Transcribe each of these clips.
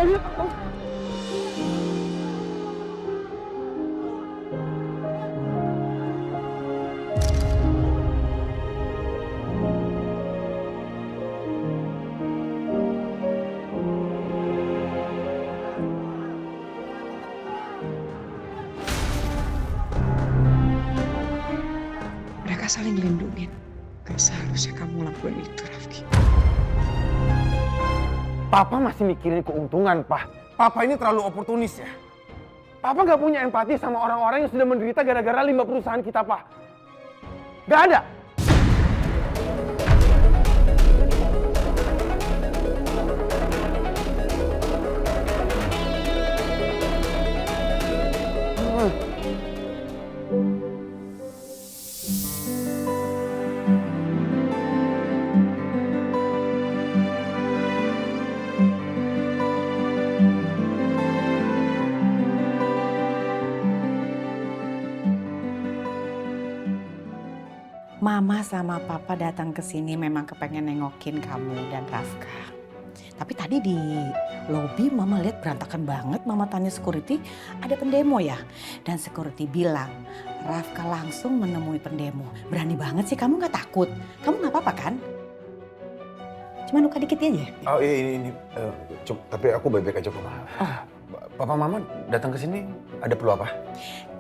Mereka saling lindungin. Gak seharusnya kamu lakuin itu, Rafki. Papa masih mikirin keuntungan, Pak. Papa ini terlalu oportunis ya. Papa gak punya empati sama orang-orang yang sudah menderita gara-gara 5 perusahaan kita, Pak. Gak ada. Mama sama Papa datang ke sini memang kepengen nengokin kamu dan Rafka. Tapi tadi di lobi Mama lihat berantakan banget. Mama tanya security, ada pendemo ya? Dan security bilang, Rafka langsung menemui pendemo. Berani banget sih, kamu gak takut? Kamu gak apa-apa kan? Cuma luka dikit aja. Oh iya ini. Tapi aku baik-baik aja kok, Ma. Papa Mama datang ke sini ada perlu apa?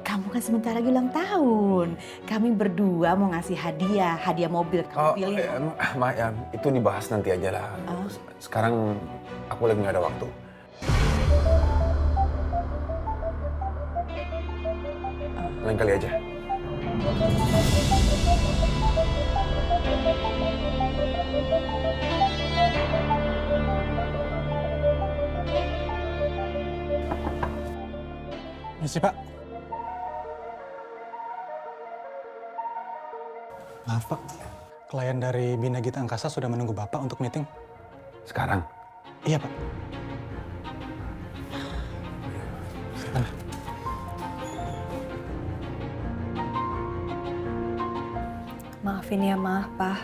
Kamu kan sebentar lagi ulang tahun. Kami berdua mau ngasih hadiah mobil. Kamu pilih. Ma, ya, itu dibahas nanti aja lah. Sekarang aku lagi nggak ada waktu. Lain kali aja. Misi Pak. Maaf Pak, klien dari Bina Gita Angkasa sudah menunggu Bapak untuk meeting. Sekarang? Iya Pak. Sana. Maafin ya Pak.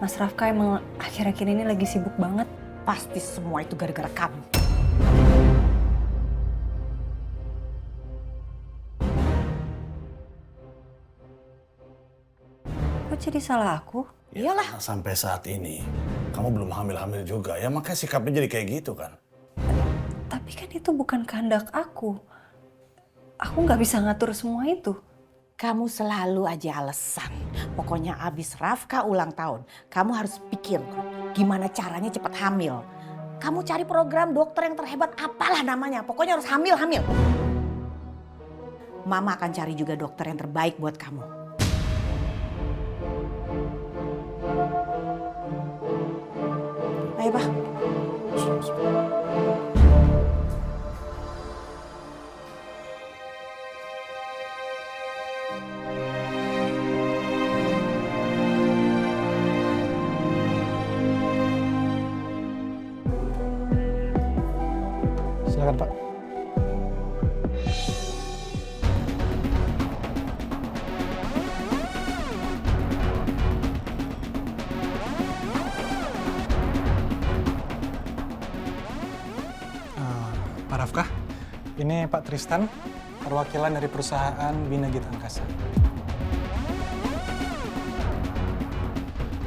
Mas Rafka emang akhir-akhir ini lagi sibuk banget. Pasti semua itu gara-gara kamu. Kok jadi salah aku? Iyalah. Sampai saat ini, kamu belum hamil-hamil juga ya, makanya sikapnya jadi kayak gitu kan. Tapi kan itu bukan kehendak aku. Aku nggak bisa ngatur semua itu. Kamu selalu aja alasan. Pokoknya abis Rafka ulang tahun, kamu harus pikir gimana caranya cepat hamil. Kamu cari program dokter yang terhebat, apalah namanya. Pokoknya harus hamil. Mama akan cari juga dokter yang terbaik buat kamu. Ayo, Pak. Silakan Pak. Pak Rafka, ini Pak Tristan, perwakilan dari perusahaan Bina Gita Angkasa.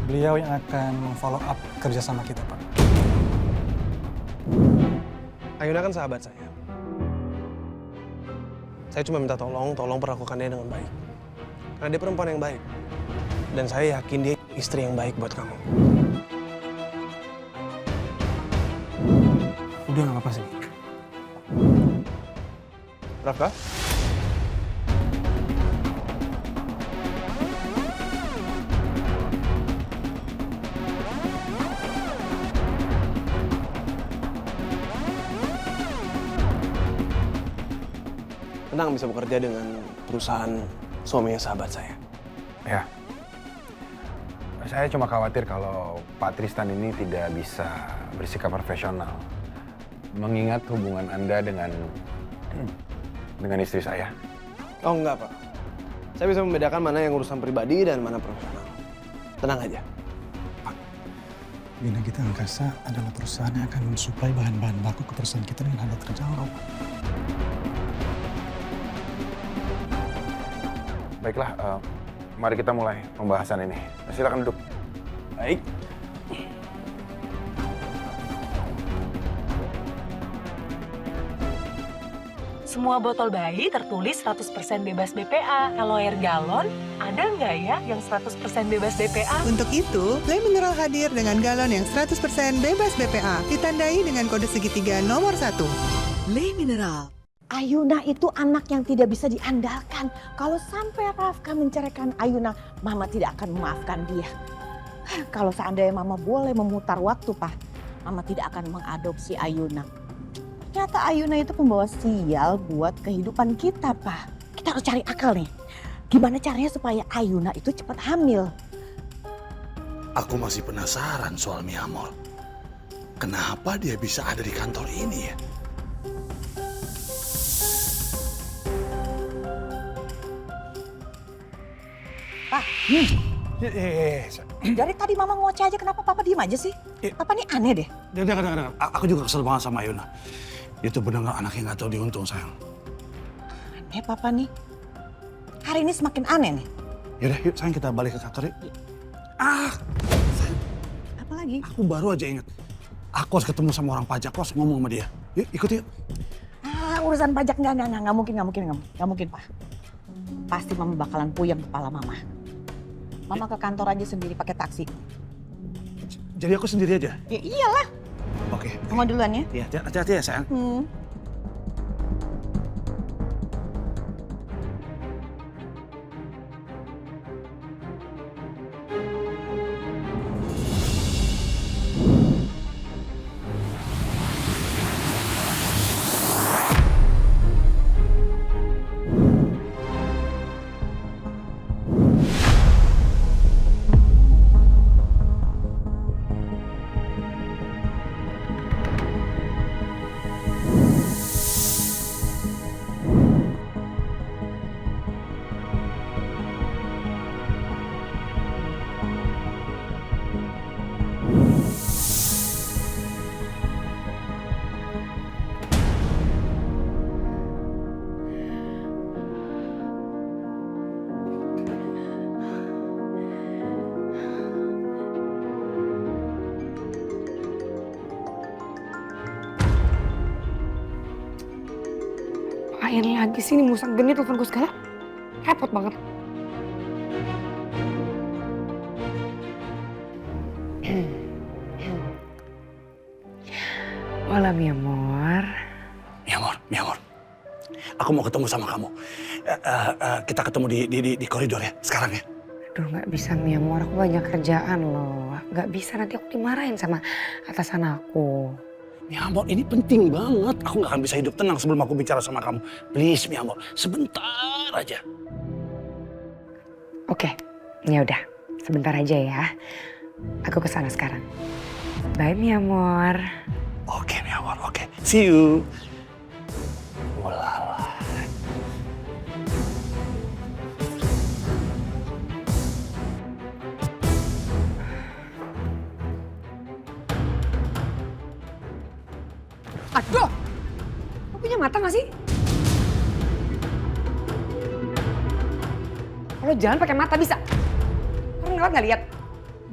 Beliau yang akan follow up kerjasama kita, Pak. Ayuna kan sahabat saya. Saya cuma minta tolong perlakukan dia dengan baik. Karena dia perempuan yang baik. Dan saya yakin dia istri yang baik buat kamu. Udah nggak apa-apa sih. Rafka? Senang bisa bekerja dengan perusahaan suaminya sahabat saya. Ya. Saya cuma khawatir kalau Pak Tristan ini tidak bisa bersikap profesional. Mengingat hubungan Anda dengan istri saya. Oh enggak, Pak. Saya bisa membedakan mana yang urusan pribadi dan mana profesional. Tenang aja. Bina Gita Angkasa adalah perusahaan yang akan mensuplai bahan-bahan baku ke perusahaan kita dengan harga terjangkau. Baiklah, mari kita mulai pembahasan ini. Silakan duduk. Baik. Semua botol bayi tertulis 100% bebas BPA. Kalau air galon, ada nggak ya yang 100% bebas BPA? Untuk itu, Le Mineral hadir dengan galon yang 100% bebas BPA, ditandai dengan kode segitiga nomor 1. Le Mineral. Ayuna itu anak yang tidak bisa diandalkan. Kalau sampai Rafka menceraikan Ayuna, Mama tidak akan memaafkan dia. Kalau seandainya Mama boleh memutar waktu, Pak, Mama tidak akan mengadopsi Ayuna. Ternyata Ayuna itu pembawa sial buat kehidupan kita, Pak. Kita harus cari akal nih. Gimana caranya supaya Ayuna itu cepat hamil? Aku masih penasaran soal Mi Amor. Kenapa dia bisa ada di kantor ini ya? Pak, dari tadi Mama ngoceh aja, kenapa Papa diem aja sih? Papa ini aneh deh. Dengar. Aku juga kesel banget sama Ayuna. Itu benar anak yang gak tahu diuntung, sayang. Aneh Papa nih. Hari ini semakin aneh nih. Yaudah, yuk sayang kita balik ke kantor yuk. Sayang, Apa lagi? aku baru aja ingat. Aku harus ketemu sama orang pajak, aku harus ngomong sama dia. Yuk, ikut yuk. Urusan pajak nggak mungkin Pak. Pasti Mama bakalan puyeng kepala Mama. Mama ke kantor aja sendiri pakai taksi. Jadi aku sendiri aja? Ya iyalah. Oke. Mama duluan ya. Iya, hati-hati ya sayang. Ngapain lagi sih ini musang genit telepon gue segala? Repot banget. Hola mi amor. Mi Amor. Aku mau ketemu sama kamu. Kita ketemu di koridor ya, sekarang ya. Aduh gak bisa mi amor, aku banyak kerjaan loh. Gak bisa, nanti aku dimarahin sama atasan aku. Mi Amor, ini penting banget. Aku gak akan bisa hidup tenang sebelum aku bicara sama kamu. Please, Mi Amor, sebentar aja. Oke, ya udah, sebentar aja ya. Aku kesana sekarang. Bye mi amor. Oke, Mi Amor, oke. See you. Walala. Aduh, lu punya mata gak sih? Kalau jalan pakai mata bisa. Orang lewat nggak lihat.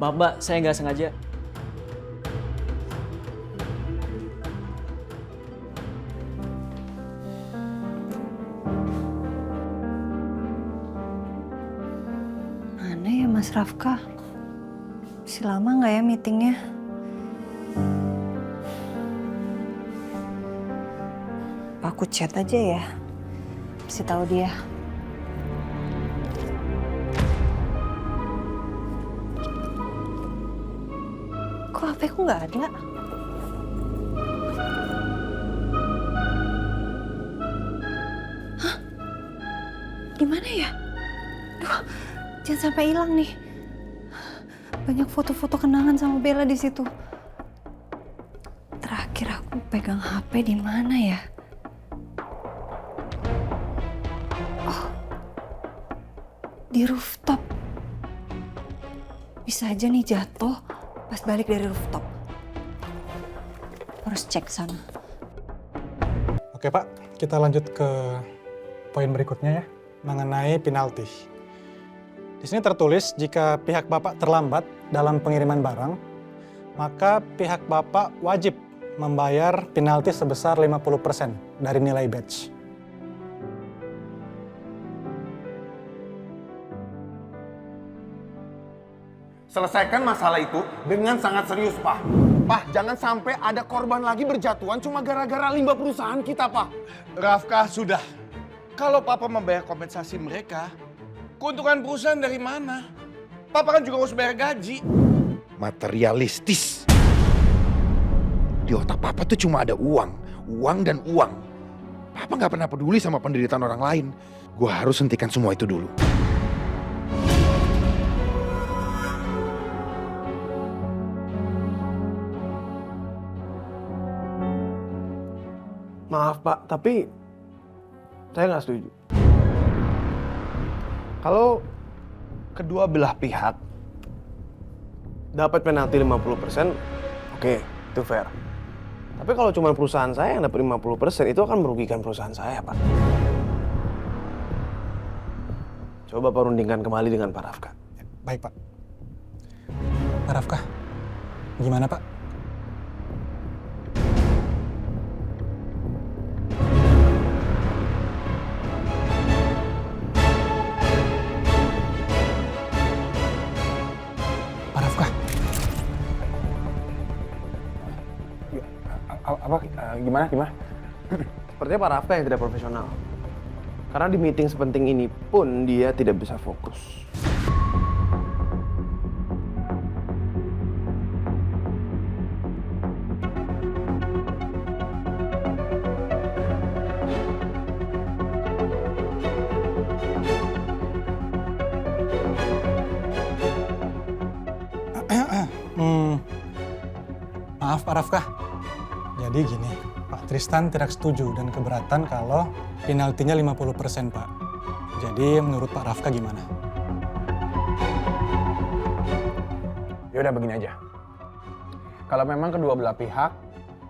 Mbak, saya nggak sengaja. Mana ya Mas Rafka? Masih lama nggak ya meetingnya? Aku chat aja ya. Kasih tahu dia. Kok HP ku nggak ada? Hah? Gimana ya? Duh, jangan sampai hilang nih. Banyak foto-foto kenangan sama Bella di situ. Terakhir aku pegang HP di mana ya? Oh, di rooftop. Bisa aja nih jatuh. pas balik dari rooftop. Harus cek sana. Oke Pak, kita lanjut ke poin berikutnya ya, mengenai penalti. Di sini tertulis jika pihak Bapak terlambat dalam pengiriman barang, maka pihak Bapak wajib membayar penalti sebesar 50% dari nilai batch. Selesaikan masalah itu dengan sangat serius, Pak. Pak, jangan sampai ada korban lagi berjatuhan cuma gara-gara limbah perusahaan kita, Pak. Rafkah, sudah. Kalau Papa membayar kompensasi mereka, keuntungan perusahaan dari mana? Papa kan juga harus bayar gaji. Materialistis. Di otak Papa tuh cuma ada uang. Uang dan uang. Papa nggak pernah peduli sama penderitaan orang lain. Gua harus hentikan semua itu dulu. Maaf Pak, tapi saya nggak setuju. Kalau kedua belah pihak dapat penalti 50%, oke, itu fair. Tapi kalau cuma perusahaan saya yang dapat 50%, itu akan merugikan perusahaan saya, Pak. Coba Pak rundingkan kembali dengan Pak Rafkah. Baik Pak. Pak Rafkah, gimana Pak? Pak Rafkah. Gimana? Sepertinya Pak Rafkah yang tidak profesional. Karena di meeting sepenting ini pun dia tidak bisa fokus. Maaf Pak Rafkah. Jadi gini, Pak Tristan tidak setuju dan keberatan kalau penaltinya 50% Pak. Jadi menurut Pak Rafkah gimana? Ya udah begini aja. Kalau memang kedua belah pihak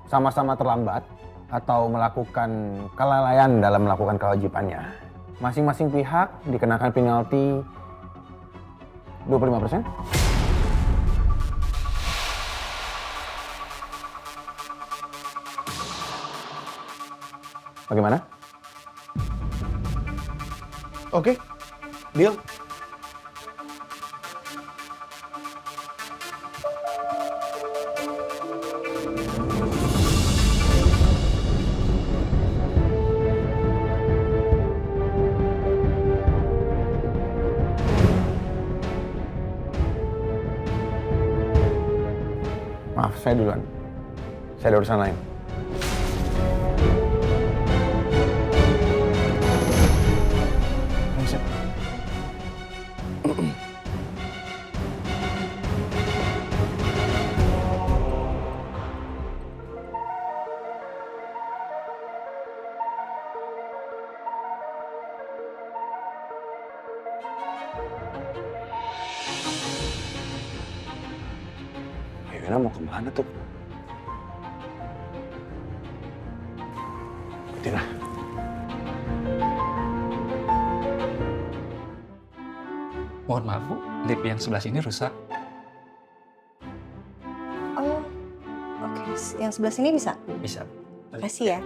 sama-sama terlambat atau melakukan kelalaian dalam melakukan kewajibannya, masing-masing pihak dikenakan penalti 25%. Bagaimana? Oke, deal. Maaf, saya duluan. Saya ada urusan lain. Ayo, mau kemana tuh? Tina. Mohon maaf Bu, lip yang sebelah sini rusak. Oh, oke. Yang sebelah sini bisa? Bisa. Makasih ya.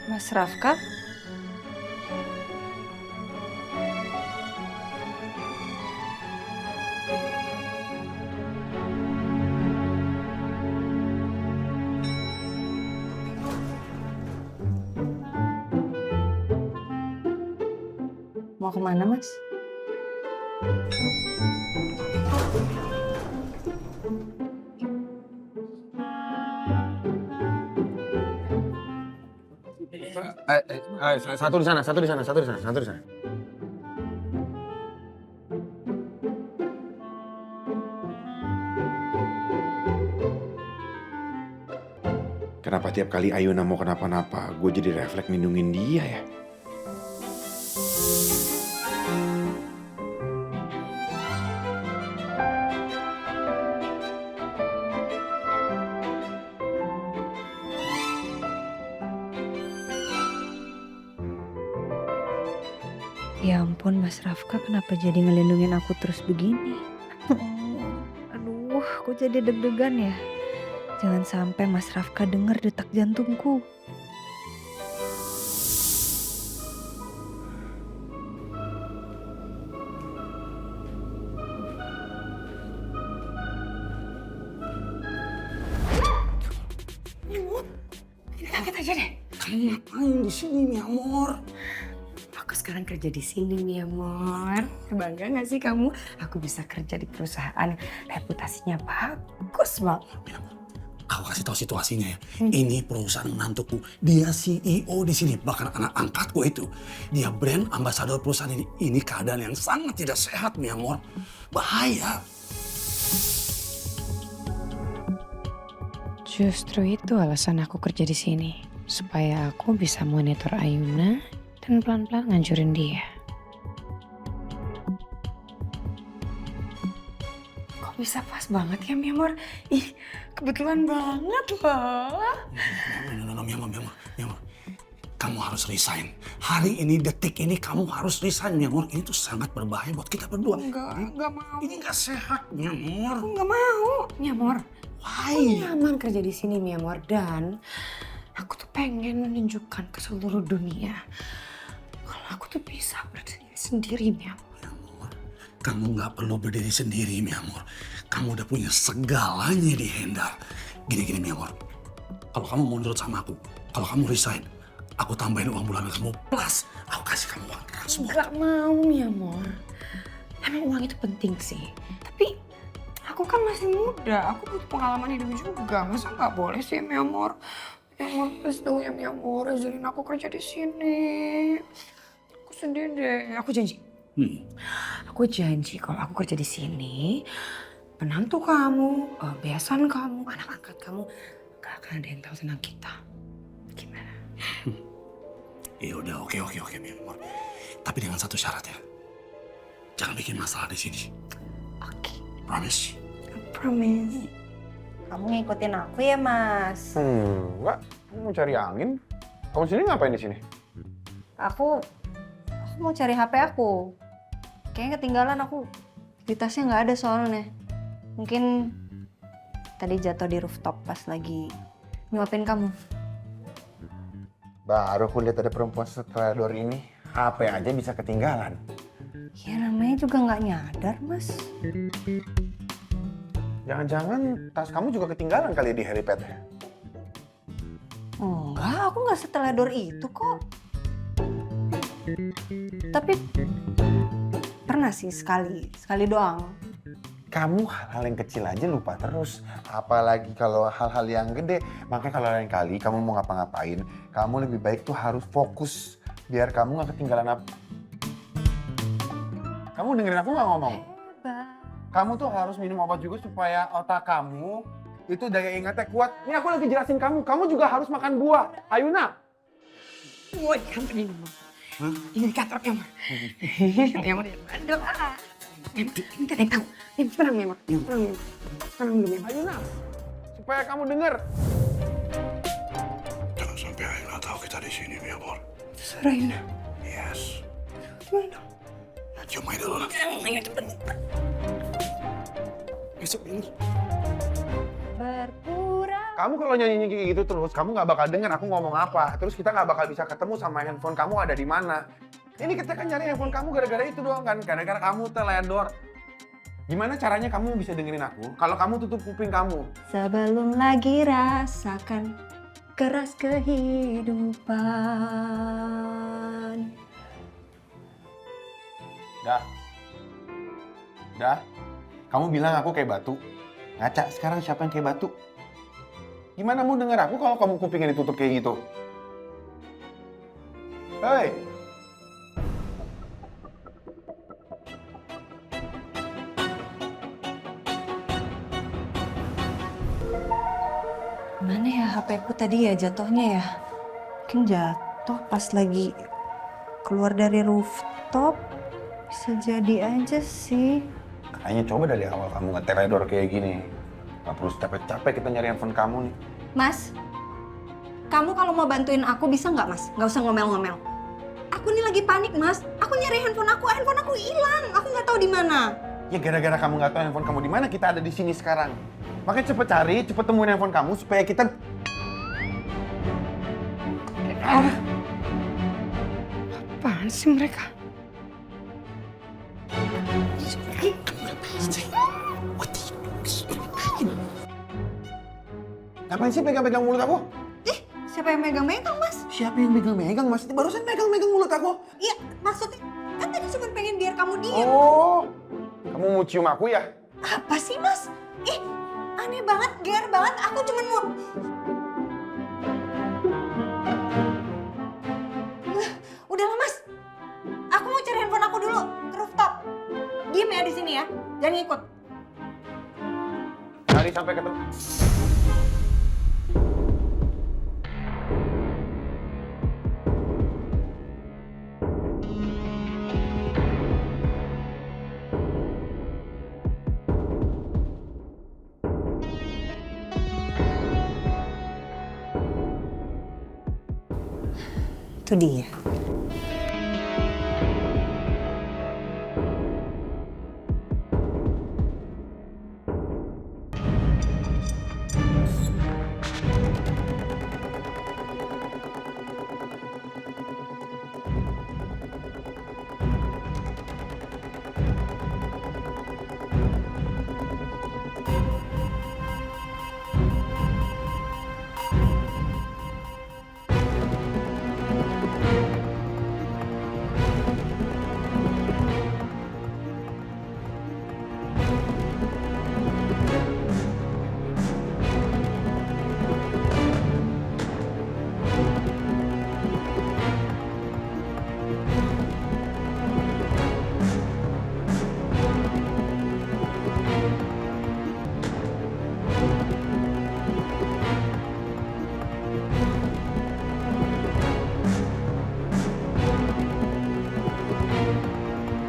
Mas Rafkah? Mau kemana, Mas? Satu di sana, satu di sana, satu di sana, satu di sana. Kenapa tiap kali Ayuna mau kenapa-napa, gue jadi refleks lindungin dia ya? Ya ampun, Mas Rafka kenapa jadi ngelindungin aku terus begini? Aduh, kok jadi deg-degan ya? Jangan sampai Mas Rafka dengar detak jantungku. Kaget aja deh. Kamu ngapain di sini, Mi Amor? Aku sekarang kerja di sini, Mi Amor. Bangga gak sih kamu? Aku bisa kerja di perusahaan reputasinya bagus banget. Aku kasih tahu situasinya ya. Ini perusahaan menantuku. Dia CEO di sini, bahkan anak angkatku itu. Dia brand ambasador perusahaan ini. Ini keadaan yang sangat tidak sehat, Mi Amor. Bahaya. Justru itu alasan aku kerja di sini. Supaya aku bisa monitor Ayuna dan pelan-pelan ngancurin dia. Kok bisa pas banget ya, Mi Amor? Ih, kebetulan banget loh. No, Mi Amor. Kamu harus resign. Hari ini, detik ini kamu harus resign, Mi Amor. Ini tuh sangat berbahaya buat kita berdua. Enggak mau. Ini nggak sehat, Mi Amor. Aku nggak mau, Mi Amor. Why? Aku nyaman kerja di sini, Mi Amor. Dan aku tuh pengen menunjukkan ke seluruh dunia kalau aku tuh bisa berdiri sendiri, Mi Amor. Kamu nggak perlu berdiri sendiri, Mi Amor. Kamu udah punya segalanya di Hendar. Gini, Mi Amor. Kalau kamu mau nurut sama aku, kalau kamu resign, aku tambahin uang bulanan kamu. Plus, aku kasih kamu uang transport. Nggak mau, Mi Amor. Emang uang itu penting sih. Tapi aku kan masih muda. Aku butuh pengalaman hidup juga. Masa nggak boleh sih, Mi Amor? Mi Amor, please dong ya, Mi Amor. Ajarin aku kerja di sini. Aku sedih deh. Aku janji. Aku janji kalau aku kerja di sini, penantu kamu, besan kamu, anak angkat kamu, gak akan ada yang tahu tentang kita. Gimana? Ya udah, oke, Mi Amor. Tapi dengan satu syarat ya. Jangan bikin masalah di sini. Oke. Promise? Promise. Kamu ngikutin aku ya, Mas? Enggak. Kamu mau cari angin? Kamu sini ngapain di sini? Aku mau cari HP aku. Kayaknya ketinggalan aku. Di tasnya nggak ada soalnya. Mungkin tadi jatuh di rooftop pas lagi nyuapin kamu. Baru aku lihat ada perempuan setelah ini. HP aja bisa ketinggalan. Ya namanya juga nggak nyadar, Mas. Jangan-jangan tas kamu juga ketinggalan kali di helipad ya? Enggak, aku nggak seteledor itu kok. Tapi pernah sih sekali doang. Kamu hal-hal yang kecil aja lupa terus. Apalagi kalau hal-hal yang gede. Makanya kalau lain kali kamu mau ngapa-ngapain, kamu lebih baik tuh harus fokus. Biar kamu gak ketinggalan apa. Kamu dengerin aku gak ngomong? Kamu tuh harus minum obat juga supaya otak kamu itu daya ingatnya kuat. Ini aku lagi jelasin kamu. Kamu juga harus makan buah. Ayuna. Woi, kamu ini mau. Ini di kantor, Mi Amor. Mi Amor, ya bandel. Ini kan yang tahu. Ini tenang, Mi Amor. Tenang dulu, Mi Amor. Ayuna. Supaya kamu denger. Jangan sampai Ayuna tahu kita di sini, Mi Amor. Suara Ayuna. Yes. Gimana dong? Cium aja dulu lah. Ayo cepet. Besok ini. Berpura. Kamu kalau nyanyi kayak gitu terus, kamu nggak bakal denger aku ngomong apa. Terus kita nggak bakal bisa ketemu sama handphone kamu ada di mana. Ini kita kan nyari handphone kamu gara-gara itu doang kan. Gara-gara kamu teledor. Gimana caranya kamu bisa dengerin aku kalau kamu tutup kuping kamu? Sebelum lagi rasakan keras kehidupan. Dah. Kamu bilang aku kayak batu. Ngaca, sekarang siapa yang kayak batu? Gimana mau denger aku kalau kamu kupingnya ditutup kayak gitu? Hei! Mana ya HP ku tadi ya jatuhnya ya? Mungkin jatuh pas lagi keluar dari rooftop. Bisa jadi aja sih. Kayaknya coba dari awal kamu nge-teledor kayak gini. Gak perlu capek-capek kita nyari handphone kamu nih. Mas, kamu kalau mau bantuin aku bisa nggak mas? Nggak usah ngomel-ngomel. Aku nih lagi panik mas. Aku nyari handphone aku hilang. Aku nggak tahu di mana. Ya gara-gara kamu nggak tahu handphone kamu di mana, kita ada di sini sekarang. Makanya cepet cari, cepet temuin handphone kamu supaya kita... Apaan sih mereka? Ngapain sih pegang-pegang mulut aku? Siapa yang megang-megang mas? Siapa yang megang-megang, Mas? Barusan megang-megang mulut aku. Iya, maksudnya kan tadi cuma pengen biar kamu diem. Oh, kamu mau cium aku ya? Apa sih mas? Ih, aneh banget, ger banget. Aku cuma mau... Udahlah mas, aku mau cari handphone aku dulu ke rooftop. Diem ya di sini ya, jangan ngikut. Cari sampai ketemu. Itu dia.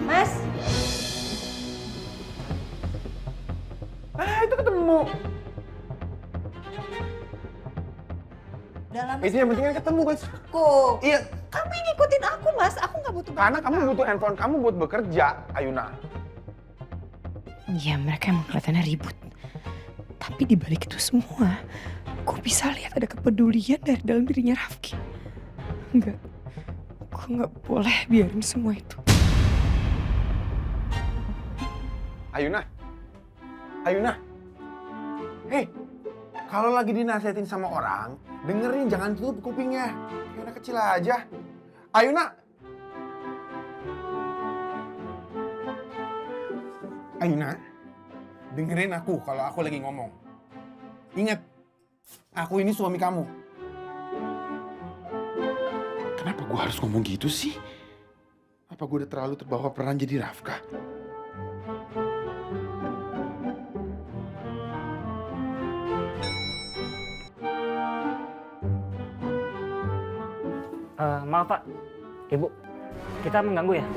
Mas, Itu ketemu. udah lama Itu yang penting kan ketemu, Mas. aku. Iya, Kamu yang ngikutin aku mas, aku nggak butuh karena bantuan kamu butuh handphone kamu buat bekerja, Ayuna. Iya, mereka emang kelihatannya ribut. Tapi di balik itu semua, gue bisa lihat ada kepedulian dari dalam dirinya Rafki. Enggak, gue nggak boleh biarin semua itu. Ayuna. Ayuna. Hei, kalau lagi dinasihatin sama orang, dengerin, jangan tutup kupingnya. Kayak anak kecil aja. Ayuna. Ayuna, dengerin aku kalau aku lagi ngomong. Ingat, aku ini suami kamu. Kenapa gue harus ngomong gitu sih? Apa gue udah terlalu terbawa peran jadi Rafka? Maaf Pak, Ibu, kita mengganggu ya?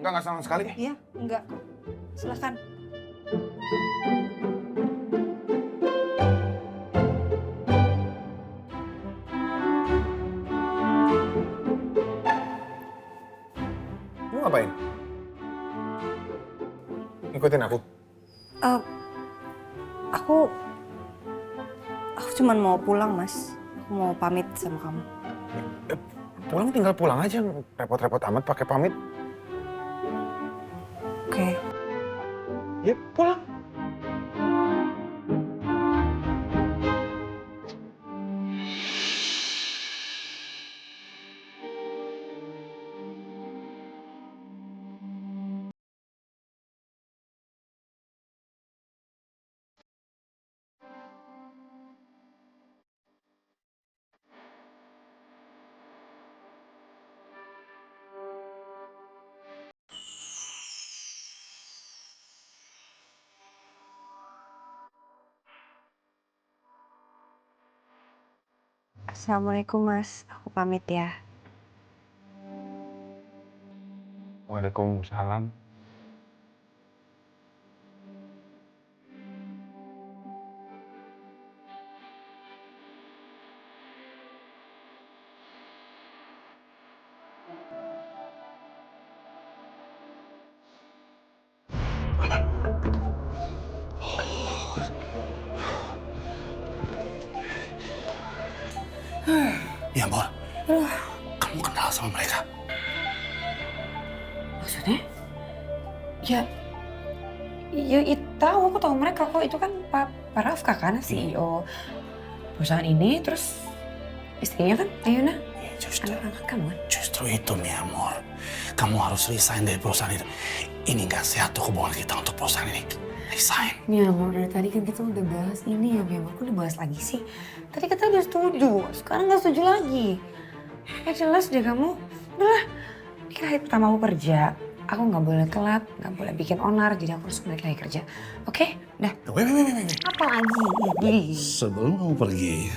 Enggak sama sekali. Iya, enggak kok. Silakan. Lu ngapain? Ikutin aku. Aku cuman mau pulang, Mas. Aku mau pamit sama kamu. Pulang tinggal pulang aja, repot-repot amat pakai pamit. Oke. Ya pulang. Assalamualaikum Mas, aku pamit ya. Waalaikumsalam. Ya, Mor. Kamu kenal sama mereka? Maksudnya? Ya tahu, aku tahu mereka kok. Itu kan Pak Rafka kan, CEO perusahaan ini, terus istrinya kan Ayuna, anak-anak kamu kan. Justru itu, Mi Amor. Kamu harus resign dari perusahaan itu. Ini nggak sehat tuh hubungan kita untuk perusahaan ini. Resign. Mi Amor, dari tadi kan kita udah bahas ini ya, Mi Amor. Kok dibahas lagi sih? Tadi kita udah setuju, sekarang nggak setuju lagi. Ya jelas deh kamu. Udahlah, ini kan hari pertama aku kerja. Aku nggak boleh telat, nggak boleh bikin onar, jadi aku harus balik lagi kerja. Oke? Udah. Wait. Apa lagi? Sebelum kamu pergi,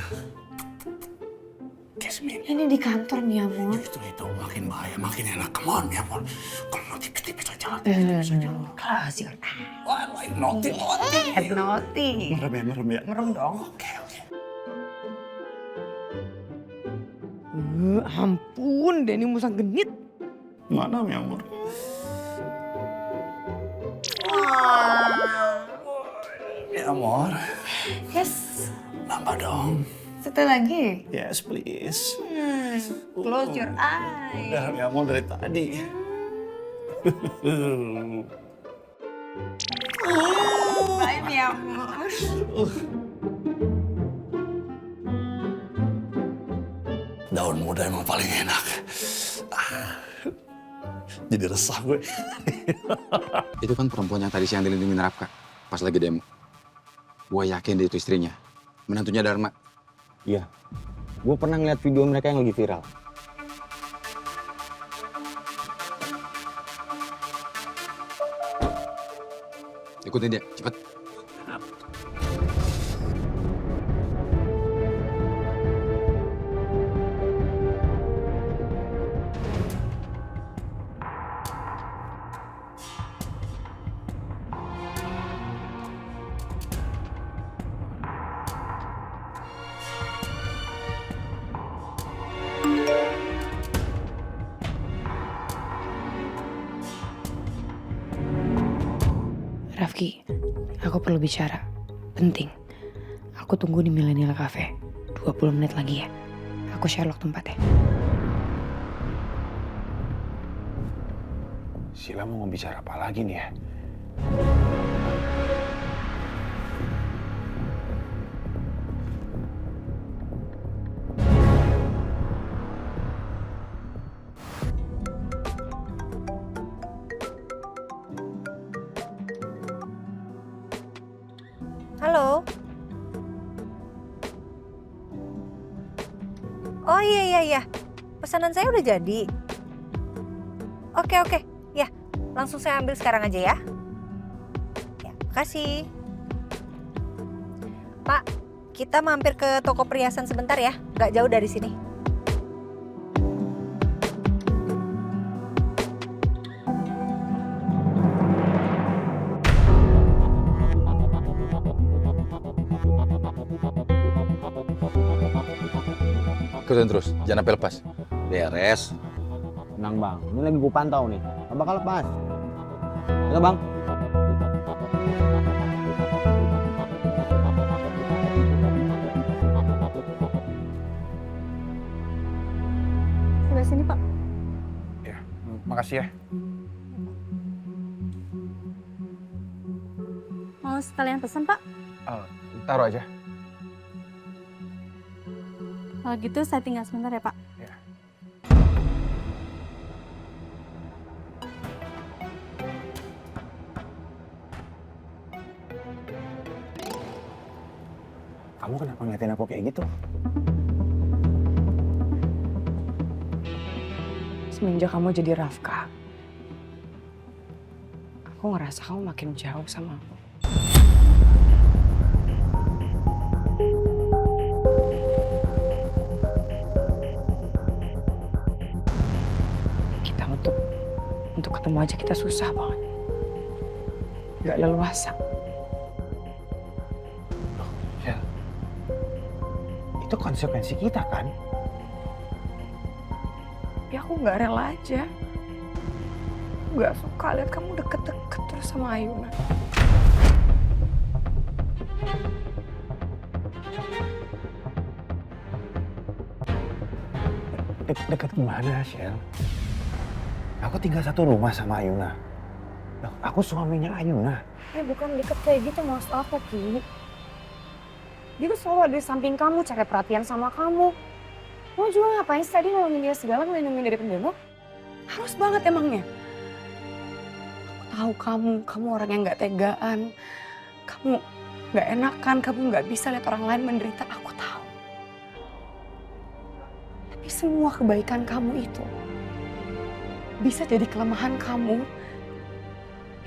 Jasmine. Ini di kantor, Mi Amor. Justru itu makin bahaya, makin enak. Come on, Mi Amor. Kalau mau tipis-tipis aja. Klasik. Wah, naughty. Naughty. Merem ya. Merem dong. Oke. Ampun, Denny musang genit. Mana, Mi Amor? Mi Amor. Yes. Nambah dong. Satu lagi. Yes, please. Close your eyes. Udah, Mi Amor dari tadi. Bye, Mi Amor. Daun muda emang paling enak. Jadi resah gue. Itu kan perempuan yang tadi siang dilindungi Rafka pas lagi demo. Gue yakin dia itu istrinya. Menantunya Dharma. Iya, gue pernah ngeliat video mereka yang lagi viral. Ikutin dia, cepet. Rafki, aku perlu bicara. Penting. Aku tunggu di Millennial Cafe. 20 menit lagi ya. Aku Sherlock tempatnya. Sila mau bicara apa lagi nih ya? Halo. Oh iya. Pesanan saya udah jadi. Oke. Ya, langsung saya ambil sekarang aja ya. Ya, makasih. Pak, kita mampir ke toko perhiasan sebentar ya. Nggak jauh dari sini. Ikutin terus, jangan sampai lepas. Beres. Tenang bang, ini lagi gue pantau nih. Gak bakal lepas. Ayo bang. Sebelah sini, Pak. Ya, makasih ya. Mau sekalian pesan, Pak? Taruh aja. Kalau gitu saya tinggal sebentar ya, Pak. Ya. Kamu kenapa ngeliatin aku kayak gitu? Semenjak kamu jadi Rafka, aku ngerasa kamu makin jauh sama aku. aja kita susah banget. Gak leluasa. Shell, itu konsekuensi kita kan? Tapi aku gak rela aja. Aku gak suka lihat kamu deket-deket terus sama Ayuna. Deket gimana, Shell? Aku tinggal satu rumah sama Ayuna. Aku suaminya Ayuna. Bukan deket kayak gitu maksud aku, Ki. Dia tuh selalu ada di samping kamu, cari perhatian sama kamu. Kamu juga ngapain sih tadi nolongin dia segala, ngelindungin dari pendemo? Harus banget emangnya. Aku tahu kamu orang yang gak tegaan. Kamu gak enakan, kamu gak bisa lihat orang lain menderita, aku tahu. Tapi semua kebaikan kamu itu bisa jadi kelemahan kamu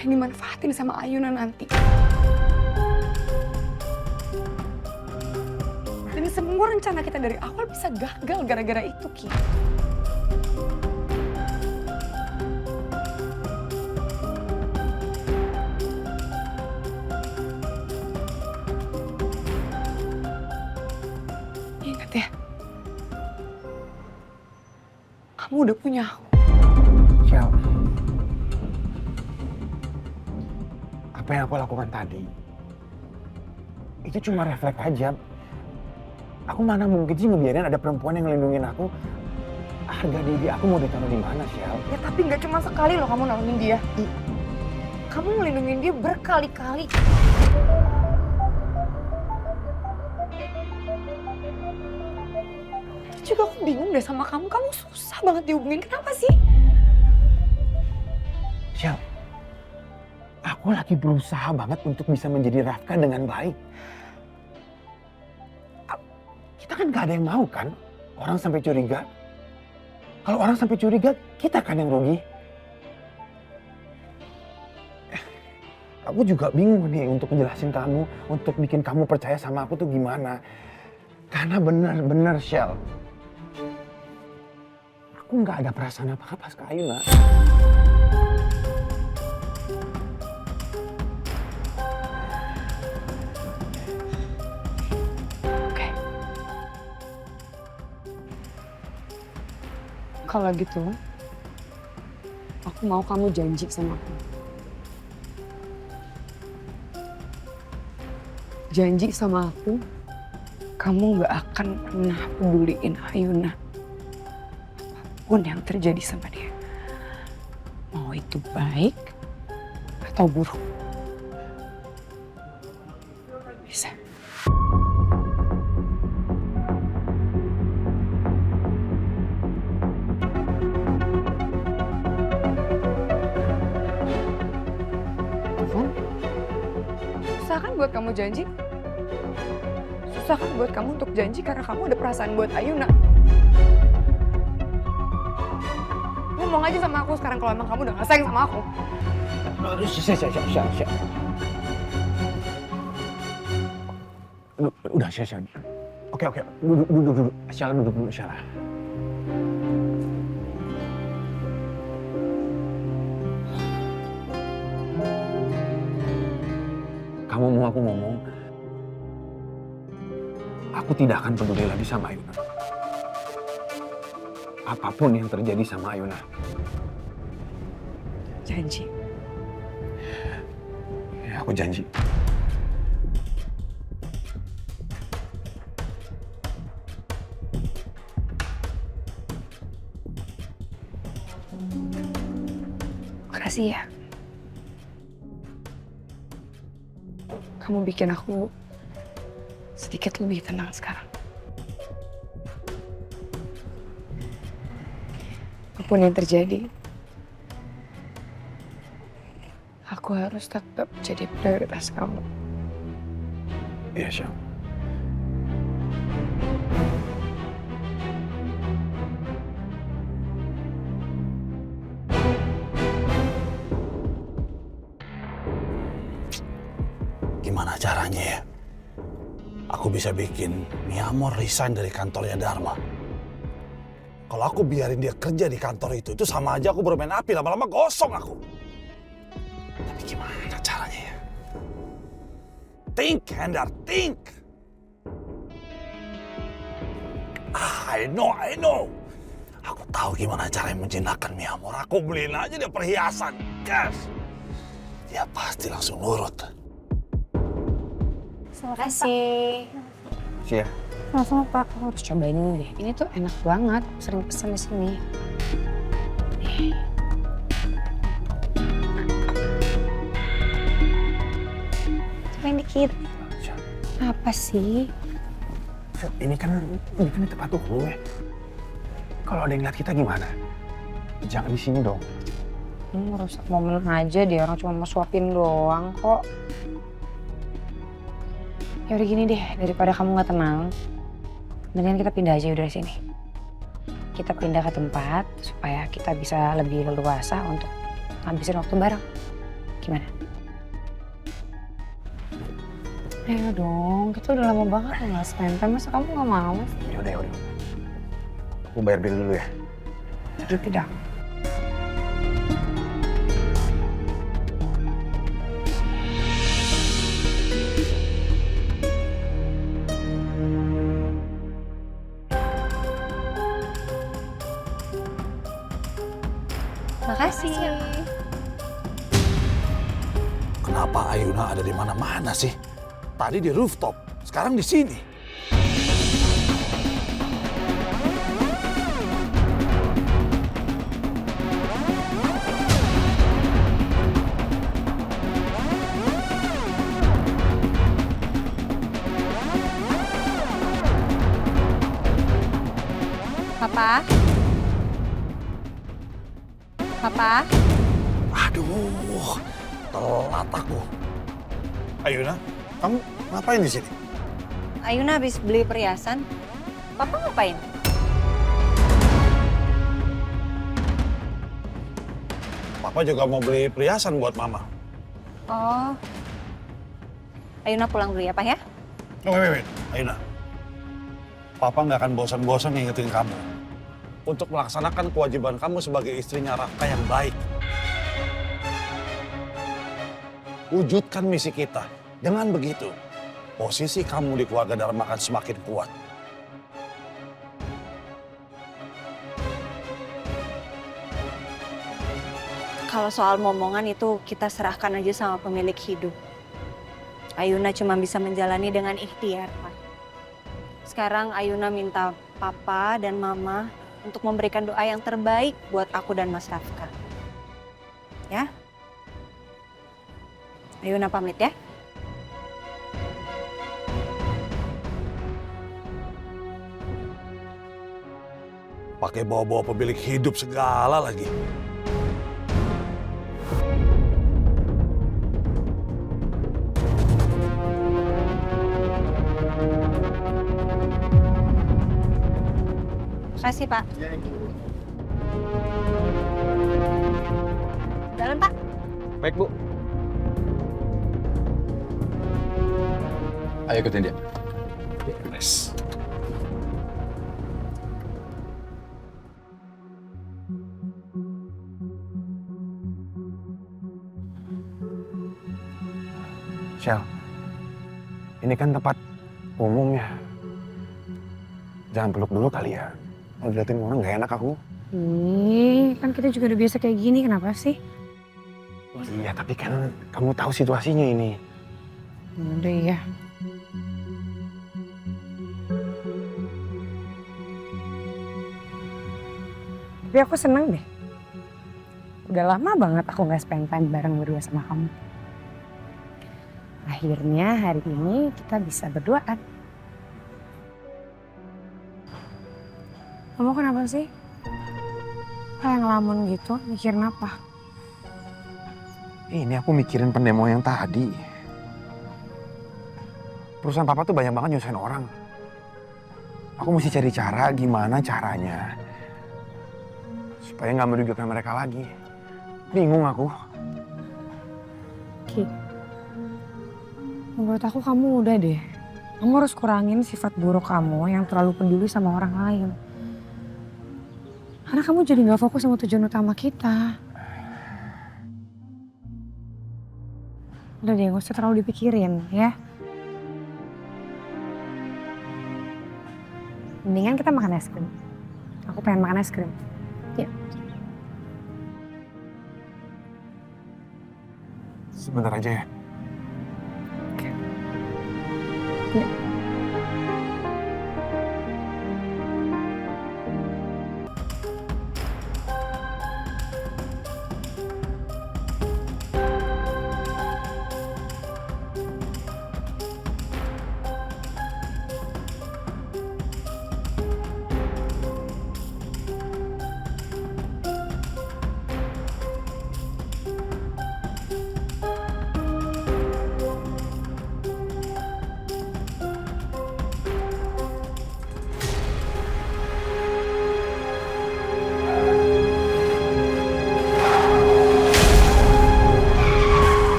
yang dimanfaatin sama Ayuna nanti. Dan semua rencana kita dari awal bisa gagal gara-gara itu, Ki. Ingat ya, kamu udah punya aku. Shell, apa yang aku lakukan tadi, itu cuma refleks aja. Aku mana mungkin sih ngebiarin ada perempuan yang ngelindungin aku. Harga diri aku mau ditaruh di mana, Shell? Ya tapi nggak cuma sekali loh kamu nolongin dia. Kamu ngelindungin dia berkali-kali. Juga aku bingung deh sama kamu susah banget dihubungin, kenapa sih? Shell, aku lagi berusaha banget untuk bisa menjadi Rafka dengan baik. Kita kan gak ada yang mau kan, orang sampai curiga. Kalau orang sampai curiga, kita kan yang rugi. Aku juga bingung nih untuk ngejelasin kamu, untuk bikin kamu percaya sama aku tuh gimana. Karena benar-benar Shell, aku gak ada perasaan apa-apa ke Ayuna. Kalau gitu, aku mau kamu janji sama aku. Janji sama aku, kamu gak akan pernah peduliin Ayuna. Apapun yang terjadi sama dia. Mau itu baik atau buruk. Bisa. Susah kan buat kamu janji? Susah kan buat kamu untuk janji karena kamu ada perasaan buat Ayuna. Ngomong aja sama aku sekarang kalau emang kamu udah gak sayang sama aku. Syah. Udah, Syah. Oke. Duduk. Syah, duduk dulu, Syah. Kamu mau aku ngomong, aku tidak akan peduli lagi sama Ayuna. Apapun yang terjadi sama Ayuna. Janji. Ya, aku janji. Makasih ya. Kamu bikin aku sedikit lebih tenang sekarang. Apapun yang terjadi, aku harus tetap jadi prioritas kamu. Iya, Syah. Gimana caranya ya? Aku bisa bikin Miyamor resign dari kantornya Dharma. Kalau aku biarin dia kerja di kantor itu sama aja aku bermain api, lama-lama gosong aku. Tapi gimana caranya ya? Think, Hendar, think. I know. Aku tahu gimana cara menjinakkan Mi Amor. Aku beliin aja dia perhiasan, cash. Dia pasti langsung nurut. Terima kasih. Sia. Sama-sama Pak, aku harus cobain ini deh. Ini tuh enak banget, sering pesen di sini. Cobain dikit. Apa sih? Ini kan di tempat umum ya. Kalau ada yang lihat kita gimana? Jangan di sini dong. Ini merusak momen aja, dia orang cuma mau suapin doang kok. Ya udah gini deh, daripada kamu nggak tenang, mendingan kita pindah aja dari sini. Kita pindah ke tempat supaya kita bisa lebih leluasa untuk ngabisin waktu bareng. Gimana? Ayo dong, kita udah lama banget nggak spend time, masa kamu nggak mau? Yaudah. Aku bayar bill dulu ya. Tidak. Makasih. Kenapa Ayuna ada di mana-mana sih? Tadi di rooftop, sekarang di sini. Papa? Aduh, telat aku. Ayuna, kamu ngapain di sini? Ayuna habis beli perhiasan. Papa ngapain? Papa juga mau beli perhiasan buat Mama. Oh. Ayuna pulang dulu ya, Pak ya? Wait. Ayuna. Papa nggak akan bosan-bosan ngingetin kamu untuk melaksanakan kewajiban kamu sebagai istrinya Rafka yang baik. Wujudkan misi kita. Dengan begitu, posisi kamu di keluarga Dharma akan semakin kuat. Kalau soal momongan itu kita serahkan aja sama pemilik hidup. Ayuna cuma bisa menjalani dengan ikhtiar, Pak. Sekarang Ayuna minta Papa dan Mama untuk memberikan doa yang terbaik buat aku dan Mas Rafka. Ya? Ayuna pamit ya. Pakai bawa-bawa pemilik hidup segala lagi. Makasih, Pak. Jalan, Pak. Baik, Bu. Ayo ikutin dia. Yes. Shell, ini kan tempat umum ya. Jangan peluk dulu kali ya. Kalau diliatin orang nggak enak aku. Kan kita juga udah biasa kayak gini, kenapa sih? Iya, tapi kan kamu tahu situasinya ini. Udah ya. Tapi aku seneng deh. Udah lama banget aku gak spend time bareng berdua sama kamu. Akhirnya hari ini kita bisa berduaan. Kamu kenapa sih? Kayak ngelamun gitu, mikirin apa? Ini aku mikirin pendemo yang tadi. Perusahaan papa tuh banyak banget nyusahin orang. Aku mesti cari cara, gimana caranya. Supaya nggak merugikan mereka lagi. Bingung aku. Ki, menurut aku kamu udah deh. Kamu harus kurangin sifat buruk kamu yang terlalu peduli sama orang lain. Karena kamu jadi gak fokus sama tujuan utama kita. Udah deh, gak usah terlalu dipikirin ya. Mendingan kita makan es krim. Aku pengen makan es krim. Ya. Sebentar aja ya. Oke. Ya.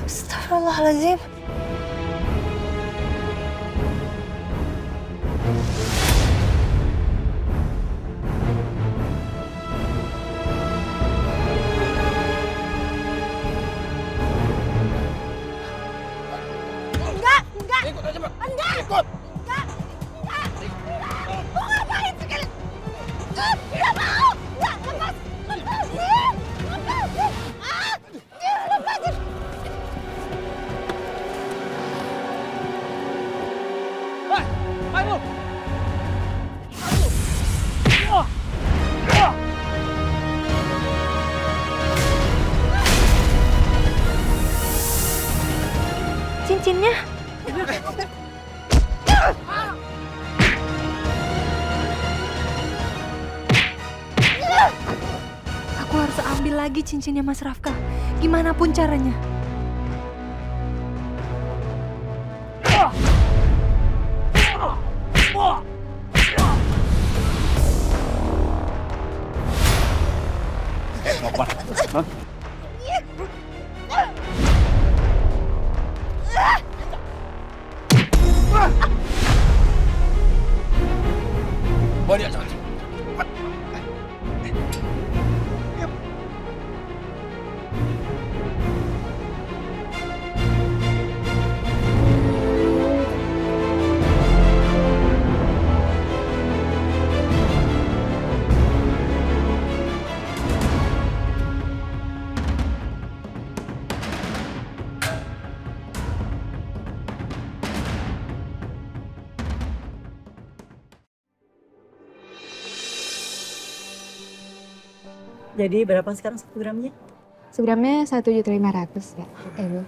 Astagfirullahaladzim. Ikut aja, Pak. Ikut. Cincinnya. Aku harus ambil lagi cincinnya Mas Rafka. Gimana pun caranya. Bawa dia, jangan. Jadi berapa sekarang 1 gramnya? 1 gramnya 1.500.000 ya. Bu.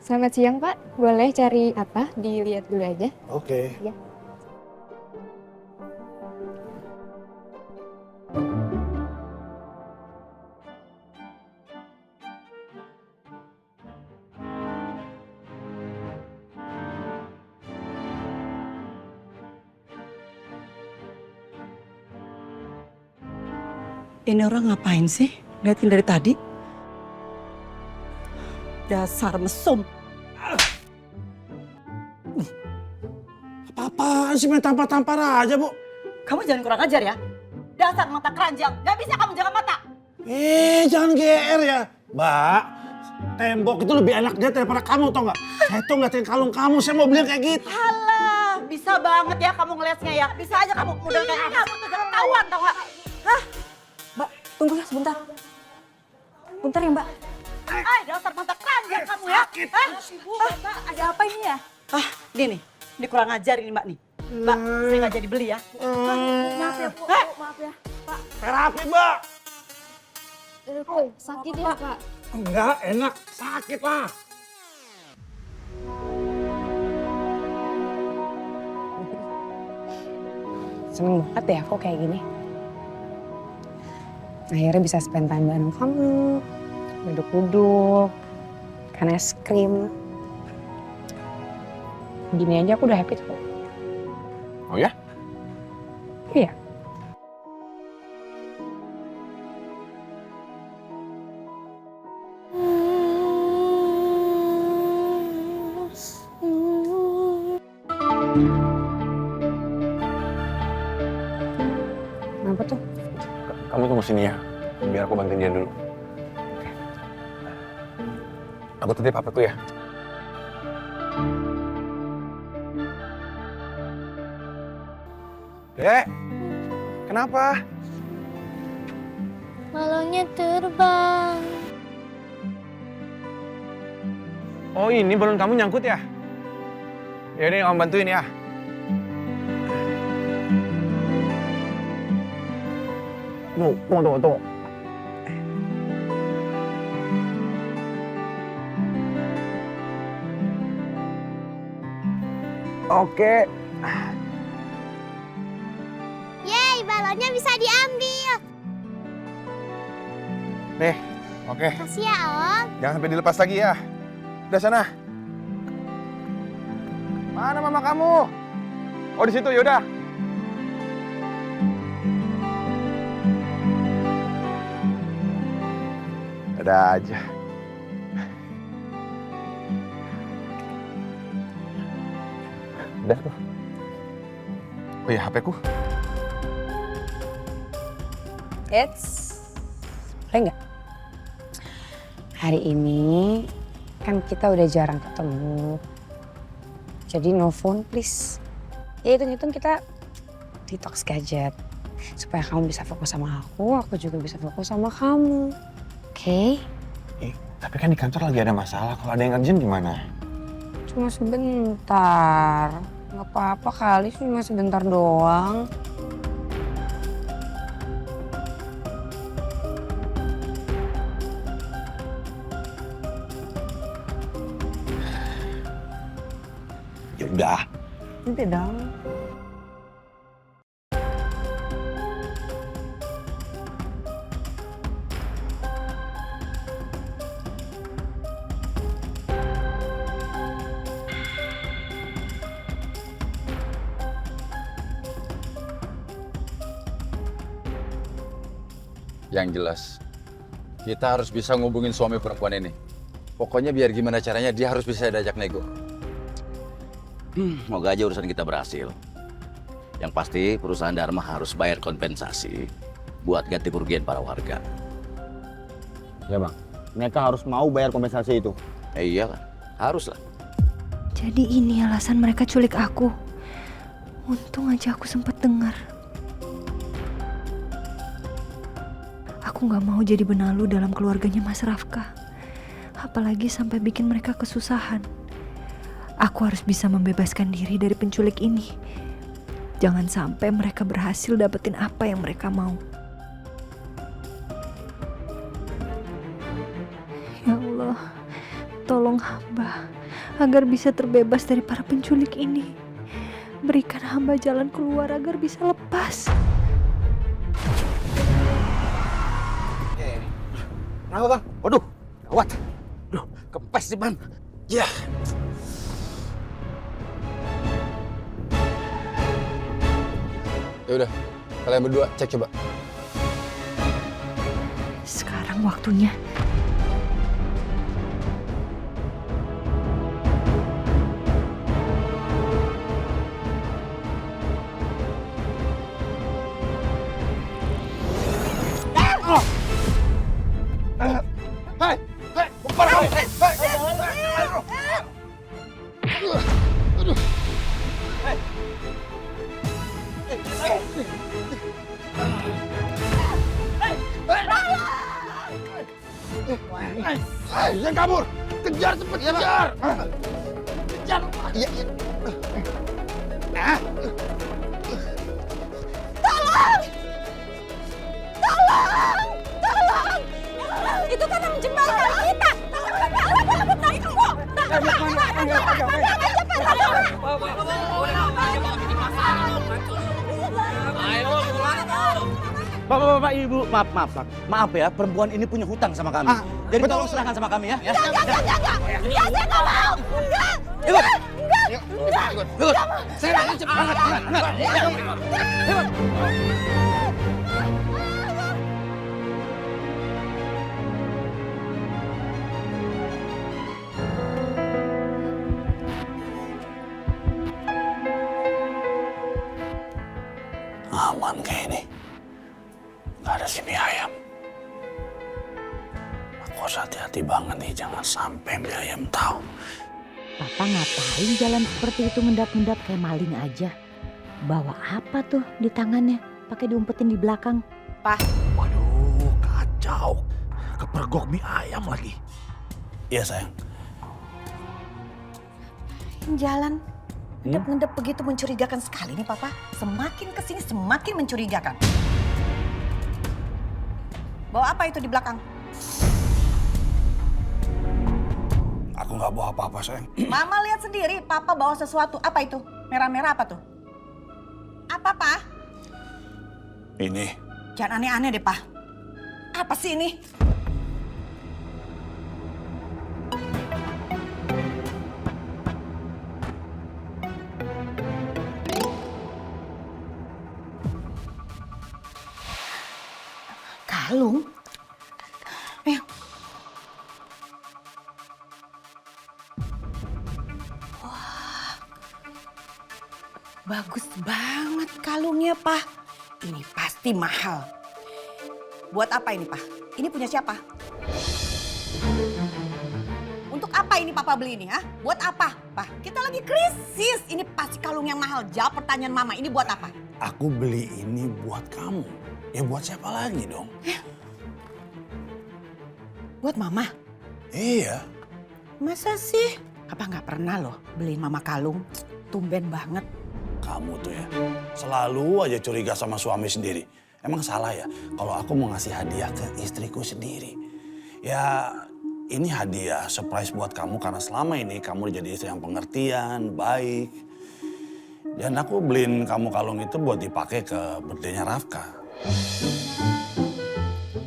Selamat siang Pak, boleh cari apa? Dilihat dulu aja. Oke. Ya. Ini orang ngapain sih? Liatin dari tadi. Dasar mesum. Apa-apaan sih main tampar-tampar aja, Bu? Kamu jangan kurang ajar ya. Dasar mata keranjang. Gak bisa kamu jaga mata. Jangan GR ya. Mbak, tembok itu lebih enak dia daripada kamu, tau nggak? Saya tuh ngeliatin kalung kamu, saya mau beli yang kayak gitu. Alah, bisa banget ya kamu ngelesnya ya. Bisa aja kamu model kayak kamu tuh jangan ketahuan tau gak? Hah? Mbak, tunggu ya sebentar. Bentar ya Mbak. Dasar mata keranjang kamu ya. Mbak, ada apa ini ya? Ini nih, ini kurang ajar ini Mbak nih. Mbak, saya nggak jadi beli ya. Maaf ya Bu, maaf ya. Pak. Terapi, Mbak. Sakit ya Pak? Enggak, enak. Sakit lah. Seneng banget deh aku kayak gini. Akhirnya bisa spend time bareng kamu, duduk-duduk, makan es krim. Gini aja aku udah happy tuh. Oh ya? Iya. Kenapa tuh? Kamu tunggu sini ya, biar aku bantuin dia dulu. Aku titip HP-ku ya. Dek, kenapa? Balonnya terbang. Oh ini balon kamu nyangkut ya? Yaudah, Om bantuin ya. Tunggu. Oke. Yeay, balonnya bisa diambil. Nih, oke. Makasih ya, Om. Jangan sampai dilepas lagi ya. Udah sana. Mana mama kamu? Oh di situ, yaudah. Ada aja. Udah tuh. Oh iya, HP-ku. Boleh nggak? Hari ini kan kita udah jarang ketemu. Jadi no phone please. Ya hitung-hitung kita detox gadget. Supaya kamu bisa fokus sama aku juga bisa fokus sama kamu. Oke? Tapi kan di kantor lagi ada masalah. Kalau ada yang urgent gimana? Cuma sebentar. Nggak apa-apa kali, cuma sebentar doang. Ya udah. Nanti dong. Yang jelas, kita harus bisa ngubungin suami perempuan ini. Pokoknya biar gimana caranya dia harus bisa diajak nego. Semoga aja urusan kita berhasil. Yang pasti perusahaan Dharma harus bayar kompensasi buat ganti kerugian para warga. Ya bang, mereka harus mau bayar kompensasi itu. Iya kan, harus lah. Jadi ini alasan mereka culik aku. Untung aja aku sempat dengar. Aku nggak mau jadi benalu dalam keluarganya Mas Rafka. Apalagi sampai bikin mereka kesusahan. Aku harus bisa membebaskan diri dari penculik ini. Jangan sampai mereka berhasil dapetin apa yang mereka mau. Ya Allah, tolong hamba agar bisa terbebas dari para penculik ini. Berikan hamba jalan keluar agar bisa lepas. Kenapa bang? Waduh, gawat. Duh, kempes sih bang. Ya. Ya udah, kalian berdua cek coba. Sekarang waktunya. Jangan kabur! Kejar cepet, kejar! Kejar! Iya, iya. Tolong! Tolong! Tolong! Itu kan yang menjembatkan kita! Bapak, Ibu, maaf ya, perempuan ini punya hutang sama kami. Jadi tolong serahkan sama kami ya. Enggak! Saya nggak mau! Enggak! Ikut! Saya nggak cepat banget. Ikut! harus hati-hati banget nih, jangan sampai Mie Ayam tahu. Papa ngapain jalan seperti itu ngendap-ngendap kayak maling aja? Bawa apa tuh di tangannya? Pakai diumpetin di belakang. Pa. Waduh, kacau. Kepergok mie ayam lagi. Iya sayang. Jalan ngendap-ngendap begitu mencurigakan sekali nih Papa. Semakin kesini semakin mencurigakan. Bawa apa itu di belakang? Aku nggak bawa apa-apa sayang. Mama lihat sendiri, Papa bawa sesuatu. Apa itu? Merah-merah apa tuh? Apa, Pa? Ini. Jangan aneh-aneh deh, Pa. Apa sih ini? Kalung? Wah, bagus banget kalungnya, Pak. Ini pasti mahal. Buat apa ini, Pak? Ini punya siapa? Untuk apa ini Papa beli ini, ha? Buat apa, Pak? Kita lagi krisis. Ini pasti kalung yang mahal. Jawab pertanyaan Mama, ini buat apa? Aku beli ini buat kamu. Ya buat siapa lagi dong? Buat Mama? Iya. Masa sih? Papa nggak pernah loh beliin Mama kalung. Tumben banget. Kamu tuh ya, selalu aja curiga sama suami sendiri. Emang salah ya kalau aku mau ngasih hadiah ke istriku sendiri. Ya ini hadiah surprise buat kamu karena selama ini kamu jadi istri yang pengertian, baik. Dan aku beliin kamu kalung itu buat dipakai ke birthday-nya Rafka.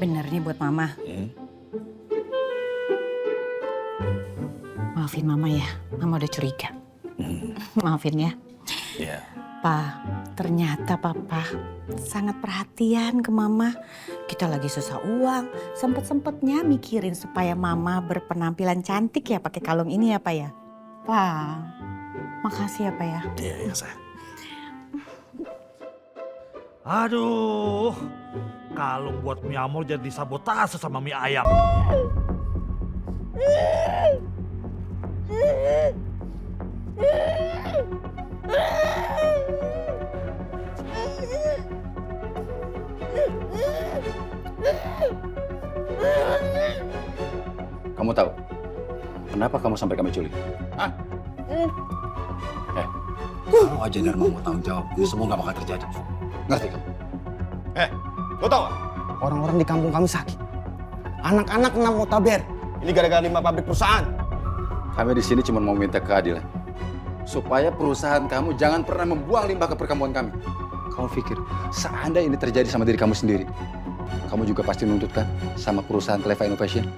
Bener nih buat Mama. Maafin Mama ya, Mama udah curiga. Maafin ya. Iya. Pa, ternyata Papa sangat perhatian ke Mama. Kita lagi susah uang, sempet-sempetnya mikirin supaya Mama berpenampilan cantik ya pakai kalung ini ya, Pa ya. Pa, makasih ya, Pa ya. Iya, saya. Aduh, kalung buat mie amor jadi sabotase sama mie ayam. Kamu tahu kenapa kamu sampai kami culik? Hah? Kamu aja Dharma mau tanggung jawab. Ini semua nggak bakal terjadi. Ngerti kamu? Lo tau gak? Orang-orang di kampung kami sakit. Anak-anak kena mutaber. Ini gara-gara 5 pabrik perusahaan. Kami di sini cuma mau minta keadilan. Supaya perusahaan kamu jangan pernah membuang limbah ke perkampungan kami. Kamu pikir, seandainya ini terjadi sama diri kamu sendiri, kamu juga pasti nuntut kan sama perusahaan Cleva Innovation?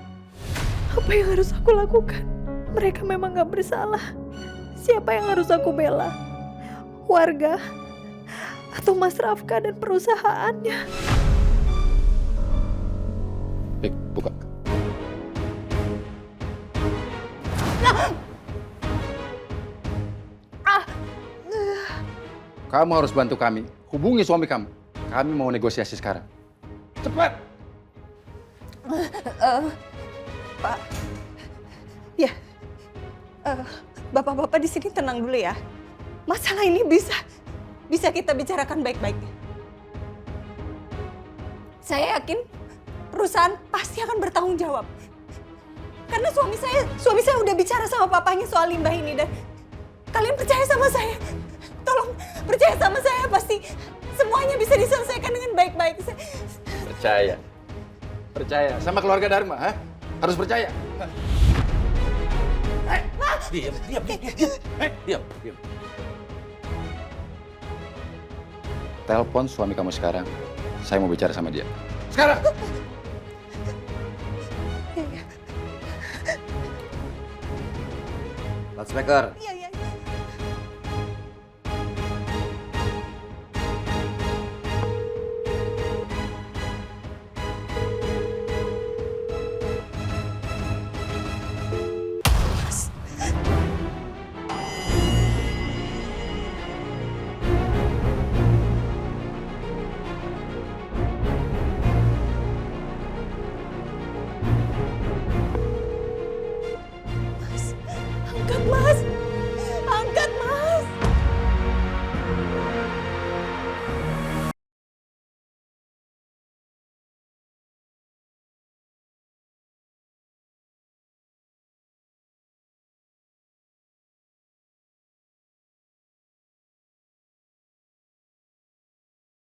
Apa yang harus aku lakukan? Mereka memang gak bersalah. Siapa yang harus aku bela? Warga? Atau Mas Rafka dan perusahaannya? Baik, buka. Kamu harus bantu kami. Hubungi suami kamu. Kami mau negosiasi sekarang. Cepat! Pak, ya, bapak-bapak di sini tenang dulu ya. Masalah ini bisa kita bicarakan baik-baik. Saya yakin perusahaan pasti akan bertanggung jawab. Karena suami saya udah bicara sama papanya soal limbah ini dan kalian percaya sama saya. Tolong percaya sama saya, pasti semuanya bisa diselesaikan dengan baik-baik. Percaya sama keluarga Dharma, ha? Harus percaya. Diam. Telepon suami kamu sekarang. Saya mau bicara sama dia. Sekarang. Loudspeaker. Iya. Gak, Mas.